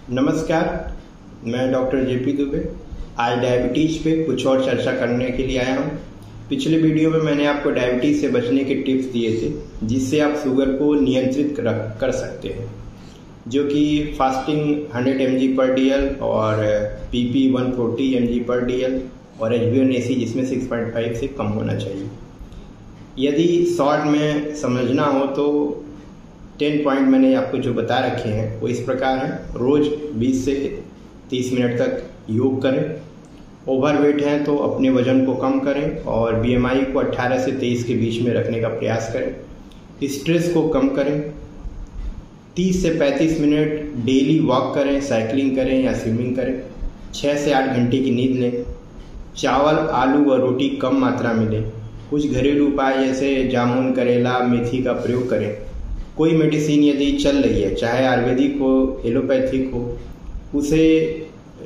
नमस्कार, मैं doctor JP Dubey आज डायबिटीज़ पे कुछ और चर्चा करने के लिए आया हूँ। पिछले वीडियो में मैंने आपको डायबिटीज़ से बचने के टिप्स दिए थे जिससे आप शुगर को नियंत्रित कर सकते हैं, जो कि फास्टिंग 100 mg/dl और PP 140 mg/dl और HbA1c जिसमें 6.5 से कम होना चाहिए। यदि शॉर्ट में समझना हो तो 10 पॉइंट मैंने आपको जो बता रखे हैं वो इस प्रकार हैं। रोज़ 20 से 30 मिनट तक योग करें। ओवरवेट हैं तो अपने वजन को कम करें और BMI को 18 से 23 के बीच में रखने का प्रयास करें। स्ट्रेस को कम करें। 30 से 35 मिनट डेली वॉक करें, साइकिलिंग करें या स्विमिंग करें। 6 से 8 घंटे की नींद लें। चावल, आलू और रोटी कम मात्रा में लें। कुछ घरेलू उपाय जैसे जामुन, करेला, मेथी का प्रयोग करें। कोई मेडिसिन यदि चल रही है, चाहे आयुर्वेदिक हो, एलोपैथिक हो, उसे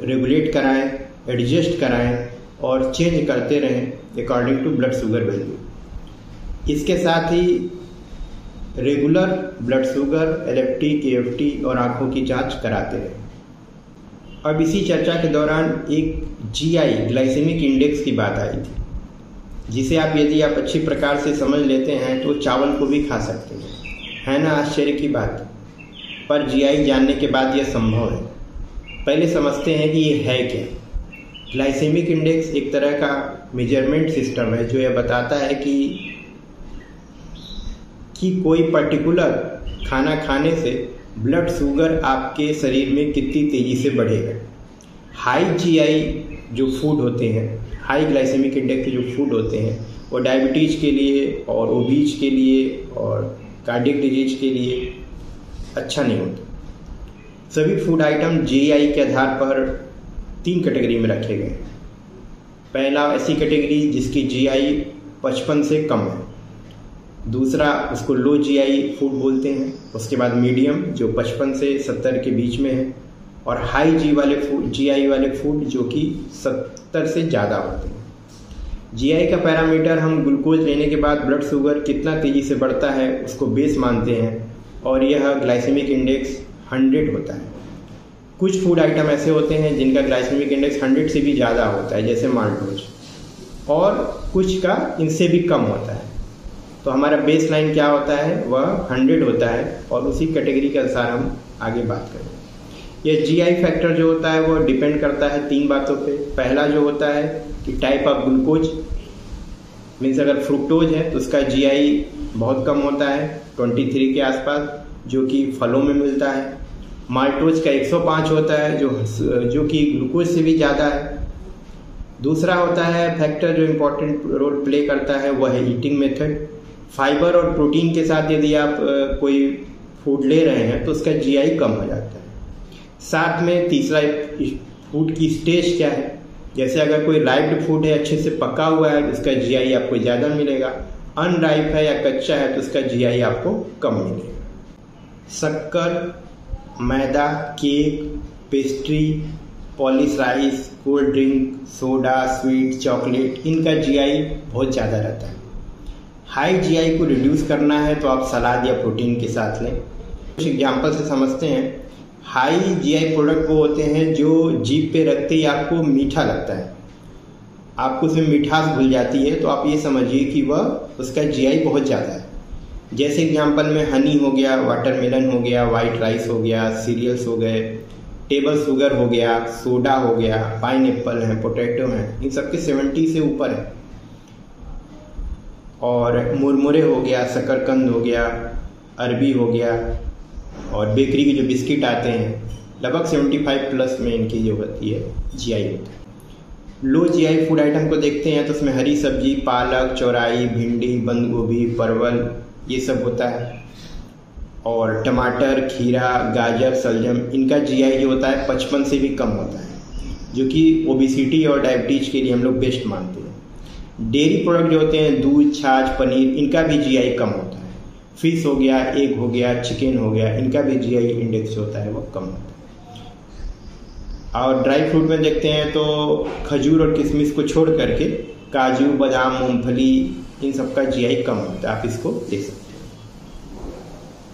रेगुलेट कराएं, एडजस्ट कराएं और चेंज करते रहें according to blood sugar value. इसके साथ ही regular blood sugar, LFT, KFT और आंखों की जांच कराते रहें। अब इसी चर्चा के दौरान एक GI ग्लाइसेमिक इंडेक्स की बात आई थी, जिसे यदि आप अच्छी प्रकार से समझ लेते हैं तो चावल को भी खा सकते हैं। है ना आश्चर्य की बात। पर GI जानने के बाद यह संभव है। पहले समझते हैं कि ये है क्या। ग्लाइसेमिक इंडेक्स एक तरह का मेजरमेंट सिस्टम है जो यह बताता है कि कोई पर्टिकुलर खाना खाने से ब्लड शुगर आपके शरीर में कितनी तेजी से बढ़ेगा। हाई GI जो फूड होते हैं, हाई ग्लाइसेमिक इंडेक्स के जो फूड होते हैं, वो डायबिटीज़ के लिए और ओबीज के लिए और कार्डियक डिजीज के लिए अच्छा नहीं होता। सभी फूड आइटम GI के आधार पर 3 कैटेगरी में रखे गए। पहला ऐसी कैटेगरी जिसकी GI 55 से कम है। दूसरा उसको लो GI फूड बोलते हैं। उसके बाद मीडियम जो 55 से 70 के बीच में है, और हाई GI वाले फूड जो कि 70 से ज़्यादा होते हैं। GI का पैरामीटर हम ग्लूकोज लेने के बाद ब्लड शुगर कितना तेज़ी से बढ़ता है उसको बेस मानते हैं, और यह ग्लाइसेमिक इंडेक्स 100 होता है। कुछ फूड आइटम ऐसे होते हैं जिनका ग्लाइसेमिक इंडेक्स 100 से भी ज़्यादा होता है, जैसे माल्टोज, और कुछ का इनसे भी कम होता है। तो हमारा बेस लाइन क्या होता है, वह 100 होता है, और उसी कैटेगरी के अनुसार हम आगे बात करें। यह GI फैक्टर जो होता है वो डिपेंड करता है 3 बातों पे। पहला जो होता है कि टाइप ऑफ ग्लूकोज, मीन्स अगर फ्रुक्टोज है तो उसका GI बहुत कम होता है, 23 के आसपास, जो कि फलों में मिलता है। माल्टोज का 105 होता है जो कि ग्लूकोज से भी ज़्यादा है। दूसरा होता है फैक्टर जो इम्पोर्टेंट रोल प्ले करता है, वह है ईटिंग मेथड। फाइबर और प्रोटीन के साथ यदि आप कोई फूड ले रहे हैं तो उसका GI कम हो जाता है। साथ में तीसरा फूड की स्टेज क्या है, जैसे अगर कोई राइप्ड फूड है, अच्छे से पका हुआ है, तो उसका GI आपको ज़्यादा मिलेगा। अनराइप है या कच्चा है तो उसका GI आपको कम मिलेगा। शक्कर, मैदा, cake, pastry, polish rice, cold drink, soda, sweet, chocolate, इनका GI बहुत ज़्यादा रहता है। हाई GI को रिड्यूस करना है तो आप सलाद या प्रोटीन के साथ लें। कुछ एग्जाम्पल से समझते हैं। हाई GI प्रोडक्ट वो होते हैं जो जीभ पे रखते ही आपको मीठा लगता है, आपको उसमें मिठास घुल जाती है, तो आप ये समझिए कि वह उसका GI बहुत ज़्यादा है। जैसे एग्जांपल में हनी हो गया, वाटरमेलन हो गया, वाइट राइस हो गया, सीरियल्स हो गए, टेबल शुगर हो गया, सोडा हो गया, पाइनएप्पल है, पोटैटो है, इन सबके 70 से ऊपर है। और मुरमुरे हो गया, शकरकंद हो गया, अरबी हो गया, और बेकरी के जो बिस्किट आते हैं, लगभग 75 प्लस में इनकी जो होती है GI होता है। लो GI फूड आइटम को देखते हैं तो उसमें हरी सब्जी, पालक, चौराई, भिंडी, बंद गोभी, परवल, ये सब होता है। और टमाटर, खीरा, गाजर, सलजम, इनका GI जो होता है 55 से भी कम होता है, जो कि ओबिसिटी और डायबिटीज के लिए हम लोग बेस्ट मानते हैं। डेयरी प्रोडक्ट जो होते हैं, दूध, छाछ, पनीर, इनका भी GI कम होता है। फिश हो गया, एग हो गया, चिकन हो गया, इनका भी GI इंडेक्स होता है वो कम होता है। और ड्राई फ्रूट में देखते हैं तो खजूर और किशमिश को छोड़ करके काजू, बादाम, मूंगफली, इन सब का GI कम होता है, आप इसको देख सकते हैं।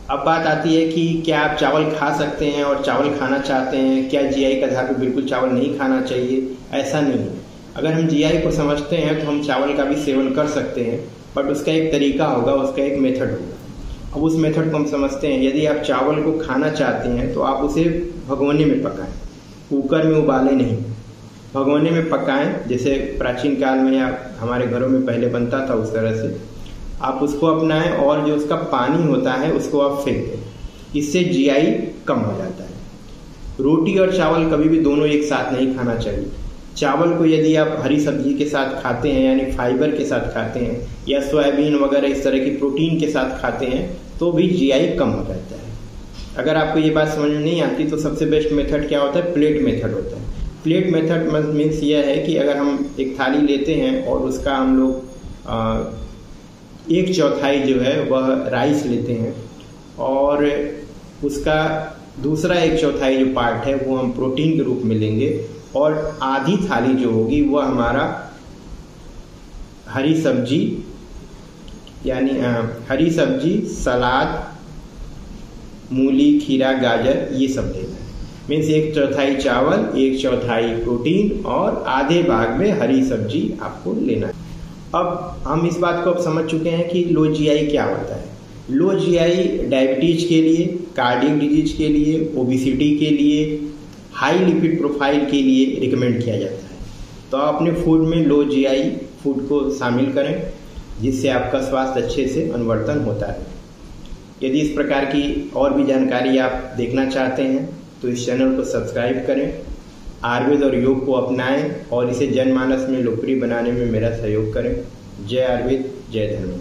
अब बात आती है कि क्या आप चावल खा सकते हैं और चावल खाना चाहते हैं, क्या जीआई के आधार पर बिल्कुल चावल नहीं खाना चाहिए? ऐसा नहीं है। अगर हम जीआई को समझते हैं तो हम चावल का भी सेवन कर सकते हैं, बट उसका एक तरीका होगा, उसका एक मेथड होगा। अब उस मेथड को हम समझते हैं। यदि आप चावल को खाना चाहते हैं तो आप उसे भगोने में पकाएं, कुकर में उबालें नहीं, भगोने में पकाएं। जैसे प्राचीन काल में या हमारे घरों में पहले बनता था उस तरह से आप उसको अपनाएं, और जो उसका पानी होता है उसको आप फेंक दें। इससे जीआई कम हो जाता है। रोटी और चावल कभी भी दोनों एक साथ नहीं खाना चाहिए। चावल को यदि आप हरी सब्जी के साथ खाते हैं, यानी फाइबर के साथ खाते हैं, या सोयाबीन वगैरह इस तरह की प्रोटीन के साथ खाते हैं, तो भी जीआई कम हो जाता है। अगर आपको ये बात समझ में नहीं आती तो सबसे बेस्ट मेथड क्या होता है? प्लेट मेथड होता है। प्लेट मेथड मीन्स यह है कि अगर हम एक थाली लेते हैं और उसका हम लोग 1/4 जो है वह राइस लेते हैं, और उसका दूसरा 1/4 जो पार्ट है वो हम प्रोटीन के रूप में लेंगे, और आधी थाली जो होगी वह हमारा हरी सब्जी, यानी हरी सब्जी, सलाद, मूली, खीरा, गाजर, ये सब लेना है। मीन्स 1/4 चावल, 1/4 प्रोटीन और आधे भाग में हरी सब्जी आपको लेना है। अब हम इस बात को अब समझ चुके हैं कि लो जीआई क्या होता है। लो जीआई डायबिटीज के लिए, कार्डियक डिजीज के लिए, ओबिसिटी के लिए, हाई लिपिड प्रोफाइल के लिए रिकमेंड किया जाता है। तो आप अपने फूड में लो जीआई फूड को शामिल करें, जिससे आपका स्वास्थ्य अच्छे से अनुवर्तन होता है। यदि इस प्रकार की और भी जानकारी आप देखना चाहते हैं तो इस चैनल को सब्सक्राइब करें, आयुर्वेद और योग को अपनाएं और इसे जनमानस में लोकप्रिय बनाने में मेरा सहयोग करें। जय आयुर्वेद, जय धर्म।